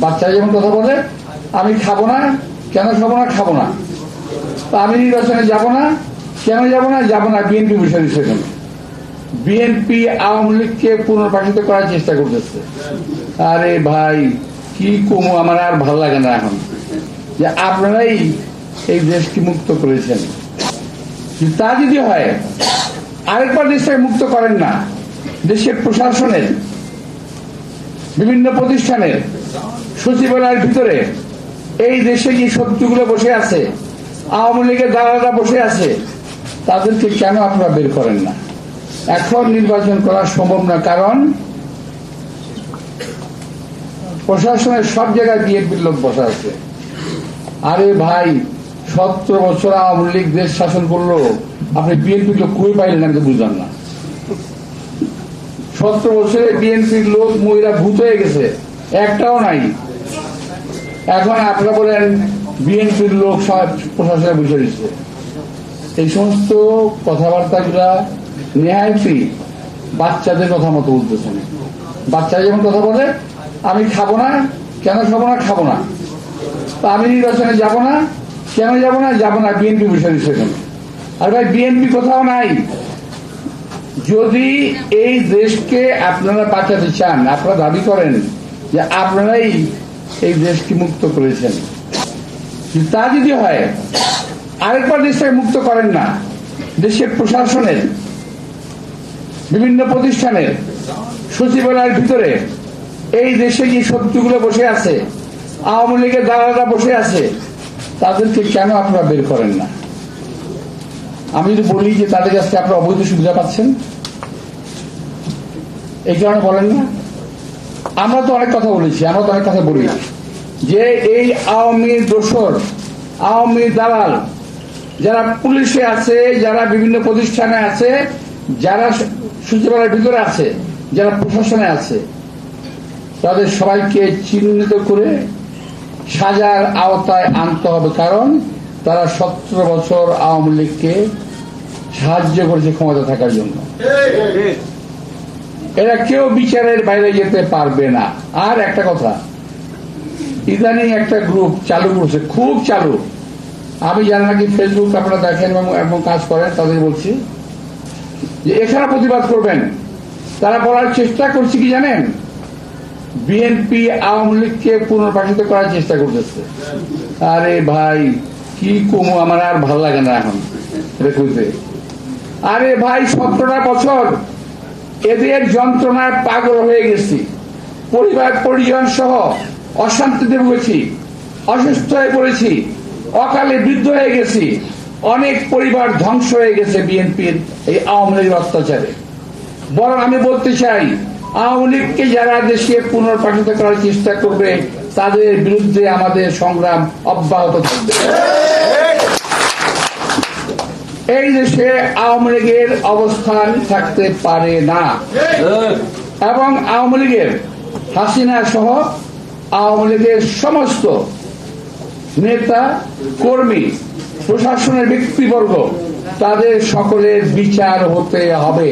বাচ্চা যেমন কথা বলে, আমি খাবো না, কেন খাবো না, খাবো না, আমি নির্বাচনে যাব না, কেন যাব না, যাব না বিএনপি বিষয় সেখানে। বিএনপি আওয়ামী লীগকে পুনর্বাসিত করার চেষ্টা করতেছে। আরে ভাই কি কমু, আমার আর ভালো লাগে না এখন যে আপনারাই এই দেশকে মুক্ত করেছেন। তা যদি হয় আরেকবার দেশটাকে মুক্ত করেন না, দেশের প্রশাসনের বিভিন্ন প্রতিষ্ঠানের সচিবালয়ের ভিতরে এই দেশে যে শত্রুগুলো বসে আছে, আওয়ামী লীগের দালালরা বসে আছে, তাদেরকে কেন আপনারা বের করেন না? এখন নির্বাচন করা সম্ভব না, কারণ প্রশাসনের সব জায়গায় বিএনপির লোক বসা আছে। আরে ভাই 17 বছর আওয়ামী লীগ দেশ শাসন করলো, আপনি বিএনপির লোক কই পাইলেন আমি তো বুঝলাম না। 17 বছরে বিএনপির লোক মহিলা ভূত হয়ে গেছে, একটাও নাই। এখন আপনারা বলেন বিএনপির লোক সব প্রশাসনে বসে দিচ্ছে। এই সমস্ত কথাবার্তাগুলা নেহায়তি বাচ্চাদের কথা মতো বলতেছেন। বাচ্চা যেমন কথা বলে, আমি খাবো না, কেন খাবো না, খাবো না, আমি নির্বাচনে যাব না, কেন যাব না, যাব না বিএনপি বিষয় সেখানে। আর ভাই বিএনপি কোথাও নাই। যদি এই দেশকে আপনারা বাঁচাতে চান, আপনারা দাবি করেন যে আপনারাই এই দেশকে মুক্ত করেছেন, তা যদি হয় আরেকবার দেশটাকে মুক্ত করেন না, দেশের প্রশাসনের বিভিন্ন প্রতিষ্ঠানের সচিবালয়ের ভিতরে এই দেশে যে শত্রুগুলো বসে আছে, আওয়ামী লীগের দালালরা বসে আছে, তাদেরকে কেন আপনারা বের করেন না? আমি যদি বলি যে তাদের কাছে আপনারা অবৈধ সুবিধা পাচ্ছেন, এই কারণে বলেন না? আমরা তো অনেক কথা বলেছি, আমরা তো অনেক কথা বলি যে এই আওয়ামী দোসর, আওয়ামী দালাল যারা পুলিশে আছে, যারা বিভিন্ন প্রতিষ্ঠানে আছে, যারা সচিবালয়ের ভিতরে আছে, যারা প্রশাসনে আছে, তাদের সবাইকে চিহ্নিত করে সাজার আওতায় আনতে হবে। কারণ তারা 17 বছর আওয়ামী লীগকে সাহায্য করেছে ক্ষমতা থাকার জন্য। এরা কেউ বিচারের বাইরে যেতে পারবে না। আর একটা কথা, ইদানিং একটা গ্রুপ চালু করছে, খুব চালু, আমি জানি নাকি ফেসবুক আপনারা দেখেন এবং কাজ করেন, তাদের বলছি যে এখানে প্রতিবাদ করবেন। তারা বলার চেষ্টা করছে কি জানেন, বিএনপি আওয়ামী লীগকে পুনর্বাসিত করার চেষ্টা করতেছে। আরে ভাই কি কমু, আমার আর ভালো লাগে না এখন এটা খুঁজতে। আরে ভাই 17টা বছর এদের যন্ত্রণায় পাগল হয়ে গেছি, পরিবার পরিজন সহ অশান্তিতে ভুগেছি, অসুস্থ হয়ে পড়েছি, অকালে বৃদ্ধ হয়ে গেছি, অনেক পরিবার ধ্বংস হয়ে গেছে বিএনপির এই আওয়ামী লীগের অত্যাচারে। বরং আমি বলতে চাই, আওয়ামী লীগকে যারা দেশে পুনর্বাসিত করার চেষ্টা করবে, তাদের বিরুদ্ধে আমাদের সংগ্রাম অব্যাহত থাকবে। এই দেশে আওয়ামী লীগের অবস্থান থাকতে পারে না, এবং আওয়ামী লীগের হাসিনা সহ আওয়ামী লীগের সমস্ত নেতা কর্মী, প্রশাসনের ব্যক্তিবর্গ, তাদের সকলের বিচার হতে হবে।